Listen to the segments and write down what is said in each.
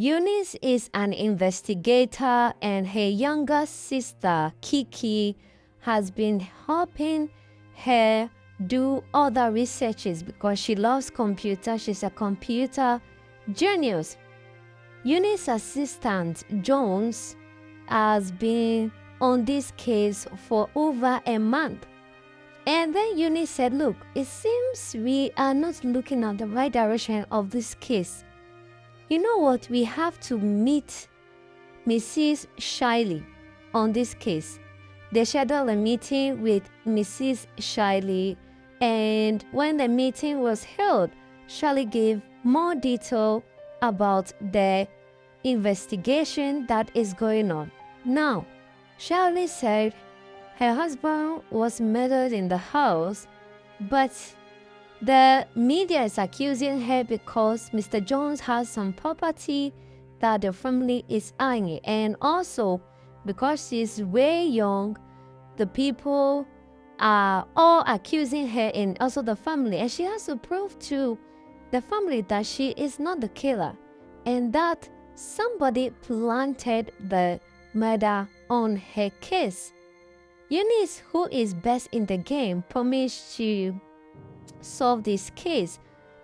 Eunice is an investigator, and her younger sister, Kiki, has been helping her do other researches because she loves computers. She's a computer genius. Eunice's assistant, Jones, has been on this case for over a month. And then Eunice said, look, it seems we are not looking at the right direction of this case. You know what? We have to meet Mrs. Shiley on this case. They scheduled a meeting with Mrs. Shiley, and when the meeting was held, Shiley gave more detail about the investigation that is going on. Now, Shiley said her husband was murdered in the house, but the media is accusing her because Mr. Jones has some property that the family is eyeing, and also because she's way young, the people are all accusing her and also the family, and she has to prove to the family that she is not the killer and that somebody planted the murder on her case. Eunice, who is best in the game, promised to solve this case,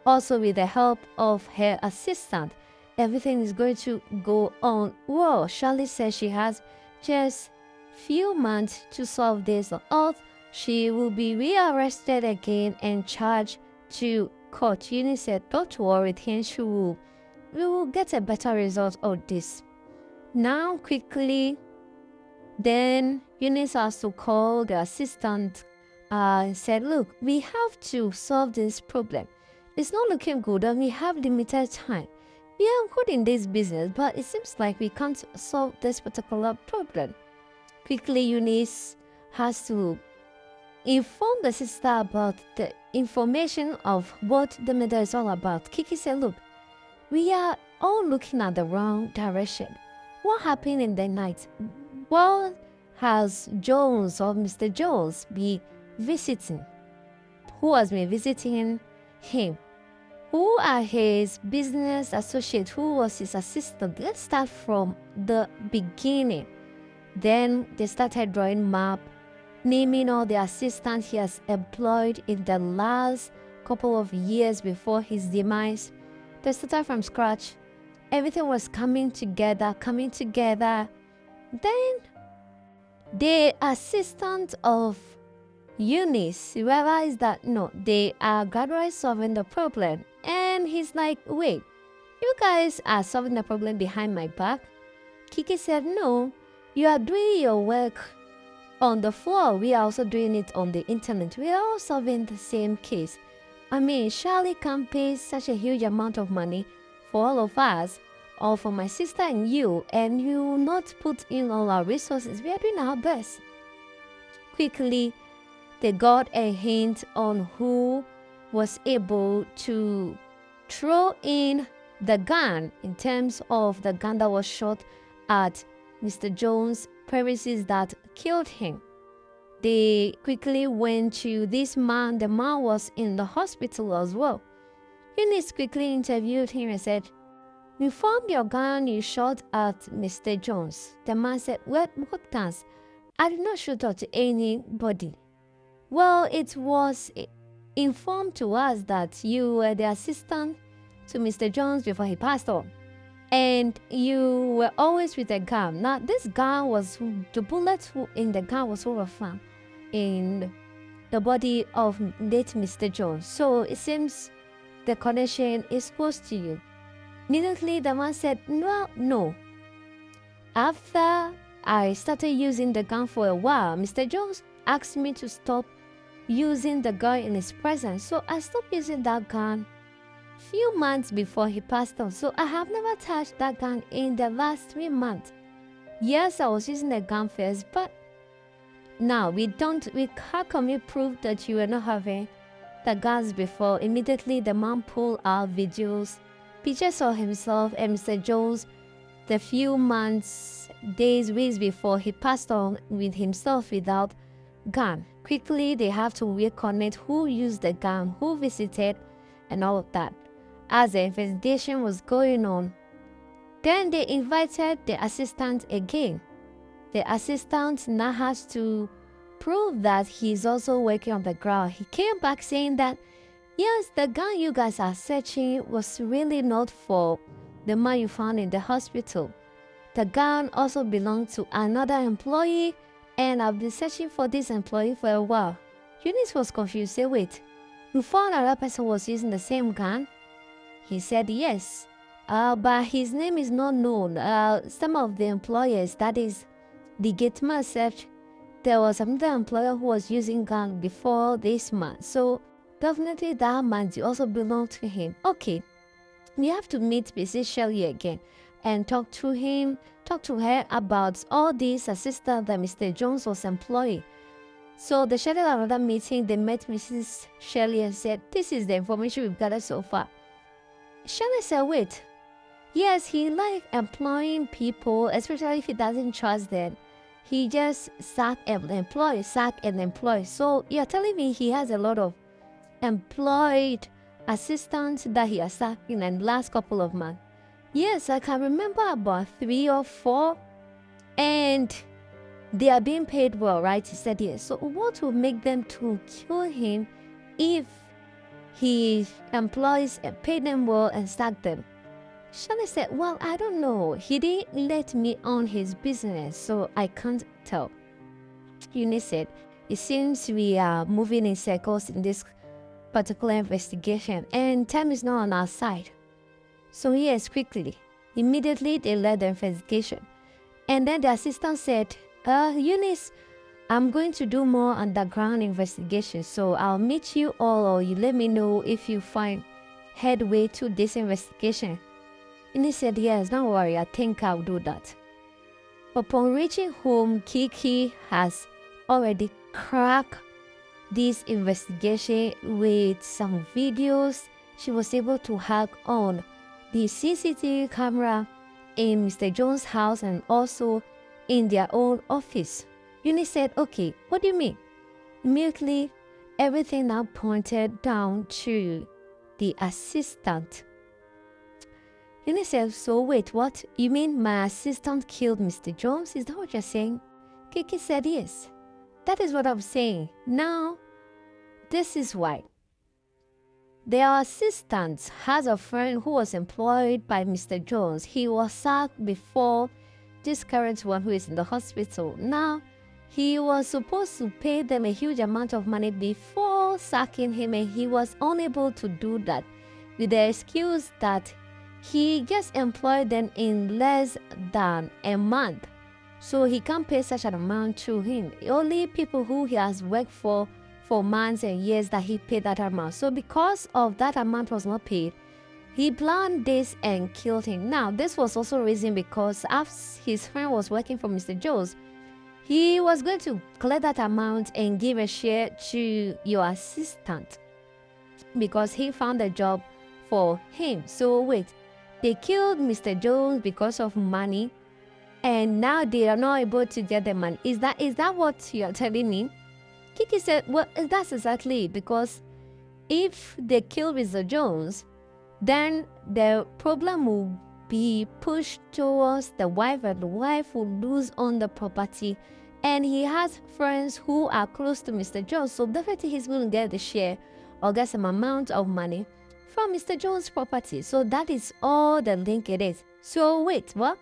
also with the help of her assistant. Everything is going to go on well. Shirley says she has just few months to solve this, or else she will be rearrested again and charged to court. Eunice said, don't worry, we will get a better result of this. Now, quickly, then Eunice has to call the assistant and said, look, we have to solve this problem. It's not looking good and we have limited time. We are good in this business, but it seems like we can't solve this particular problem. Quickly, Eunice has to inform the sister about the information of what the matter is all about. Kiki said, look, we are all looking at the wrong direction. What happened in the night? What has Jones or Mr. Jones be visiting? Who has been visiting him? Who are his business associates? Who was his assistant? Let's start from the beginning. Then they started drawing map, naming all the assistants he has employed in the last couple of years before his demise. They started from scratch. Everything was coming together. Then the assistant of Eunice realized that no, they are gradually solving the problem. And he's like, wait, you guys are solving the problem behind my back? Kiki said, no, you are doing your work on the floor. We are also doing it on the internet. We are all solving the same case. I mean, Charlie can't pay such a huge amount of money for all of us, or for my sister and you will not put in all our resources. We are doing our best. Quickly, they got a hint on who was able to throw in the gun, in terms of the gun that was shot at Mr. Jones' premises that killed him. They quickly went to this man. The man was in the hospital as well. Eunice quickly interviewed him and said, you found your gun you shot at Mr. Jones. The man said, what guns? I did not shoot at anybody. Well, it was informed to us that you were the assistant to Mr. Jones before he passed on. And you were always with a gun. Now, this gun was, the bullet in the gun was found in the body of late Mr. Jones. So it seems the connection is close to you. Immediately, the man said, no. After I started using the gun for a while, Mr. Jones asked me to stop using the gun in his presence. So I stopped using that gun few months before he passed on. So I have never touched that gun in the last 3 months. Yes, I was using the gun first, but now how can we prove that you were not having the guns before? Immediately, the man pulled out videos, pictures of himself and Mr. Jones the few months, days, weeks before he passed on, with himself without gun. Quickly, they have to reconnect who used the gun, who visited, and all of that. As the investigation was going on, Then they invited the assistant again. The assistant now has to prove that he's also working on the ground. He came back saying that, yes, the gun you guys are searching was really not for the man you found in the hospital. The gun also belonged to another employee, and I've been searching for this employee for a while. Eunice was confused. Say, wait, you found another person was using the same gun? He said yes, but his name is not known. Some of the employers, that is, the gateman, said there was another employer who was using gun before this man. So definitely that man also belonged to him. Okay, we have to meet Mrs. Shelley again and talk to her about all these assistants that Mr. Jones was employing. So they scheduled another meeting. They met Mrs. Shelley and said, this is the information we've gathered so far. Shelley said, wait, yes, he likes employing people, especially if he doesn't trust them. He just sack and employ. So you're telling me he has a lot of employed assistants that he has sacked in the last couple of months? Yes, I can remember about 3 or 4, and they are being paid well, right? He said yes. So what will make them to kill him if he employs and pay them well and sack them? Shelley said, well, I don't know. He didn't let me on his business, so I can't tell. Eunice said, it seems we are moving in circles in this particular investigation, and time is not on our side. So yes, quickly. Immediately, they led the investigation. And then the assistant said, Eunice, I'm going to do more underground investigation, so I'll meet you all, or you let me know if you find headway to this investigation. Eunice said, yes, don't worry, I think I'll do that. Upon reaching home, Kiki has already cracked this investigation with some videos. She was able to hack on the CCTV camera in Mr. Jones' house and also in their own office. Eunice said, okay, what do you mean? Immediately, everything now pointed down to the assistant. Eunice said, so wait, what? You mean my assistant killed Mr. Jones? Is that what you're saying? Kiki said, yes. That is what I'm saying. Now, this is why. Their assistant has a friend who was employed by Mr. Jones. He was sacked before this current one who is in the hospital. Now, he was supposed to pay them a huge amount of money before sacking him, and he was unable to do that with the excuse that he just employed them in less than a month. So he can't pay such an amount to him. Only people who he has worked for months and years that he paid that amount. So because of that amount was not paid, he planned this and killed him. Now, this was also reason because as his friend was working for Mr. Jones, he was going to collect that amount and give a share to your assistant because he found a job for him. So wait, they killed Mr. Jones because of money, and now they are not able to get the money. Is that what you are telling me? Kiki said, well, that's exactly it, because if they kill Mr. Jones, then the problem will be pushed towards the wife, and the wife will lose on the property. And he has friends who are close to Mr. Jones, so definitely he's going to get the share or get some amount of money from Mr. Jones' property. So that is all the link it is. So wait, what?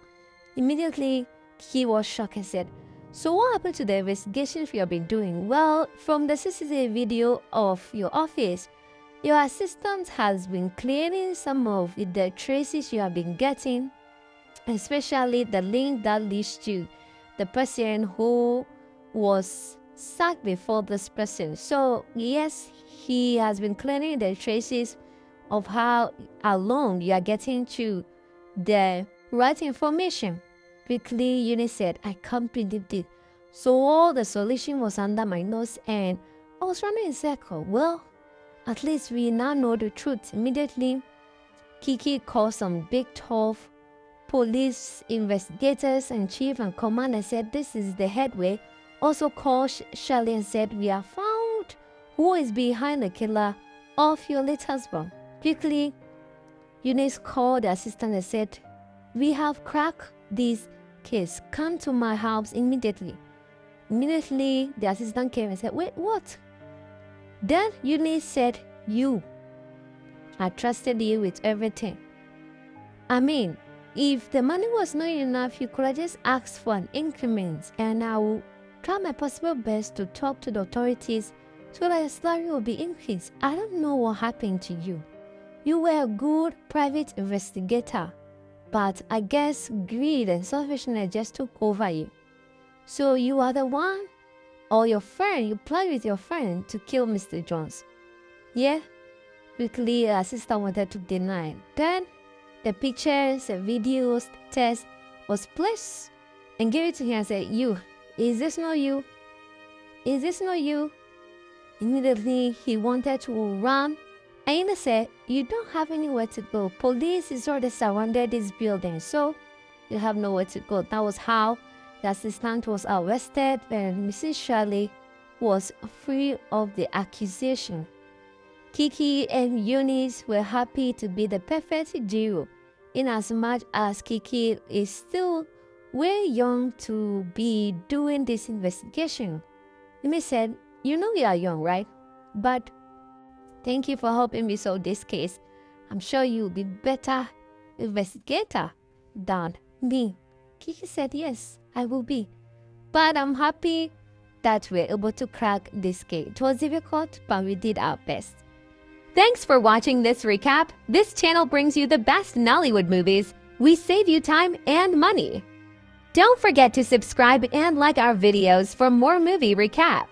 Immediately, he was shocked and said, so what happened to the investigations you have been doing? Well, from the CCTV video of your office, your assistant has been clearing some of the traces you have been getting, especially the link that leads to the person who was sacked before this person. So yes, he has been clearing the traces of how long you are getting to the right information. Quickly, Eunice said, I can't believe it. So all the solution was under my nose and I was running in circle. Well, at least we now know the truth. Immediately, Kiki called some big tough police investigators and chief and command and said, this is the headway. Also called Shelley and said, we have found who is behind the killer of your late husband. Quickly, Eunice called the assistant and said, we have cracked this case. Come to my house immediately. Immediately, the assistant came and said, wait, what? Then Eunice said, I trusted you with everything. I mean, if the money was not enough, you could have just asked for an increment, and I will try my possible best to talk to the authorities so that your salary will be increased. I don't know what happened to you. You were a good private investigator, but I guess greed and selfishness just took over you. So you are the one, or your friend, you planned with your friend to kill Mr. Jones. Yeah? Quickly, the assistant wanted to deny. Then, the pictures, the videos, the test was placed and gave it to him and said, is this not you? Is this not you? Immediately, he wanted to run. And he said, you don't have anywhere to go. Police is already surrounded this building, so you have nowhere to go. That was how the assistant was arrested and Mrs. Shirley was free of the accusation. Kiki and Eunice were happy to be the perfect duo, in as much as Kiki is still way young to be doing this investigation. Eunice said, you know you are young, right? But thank you for helping me solve this case. I'm sure you'll be better investigator than me. Kiki said, yes, I will be. But I'm happy that we're able to crack this case. It was difficult, but we did our best. Thanks for watching this recap. This channel brings you the best Nollywood movies. We save you time and money. Don't forget to subscribe and like our videos for more movie recaps.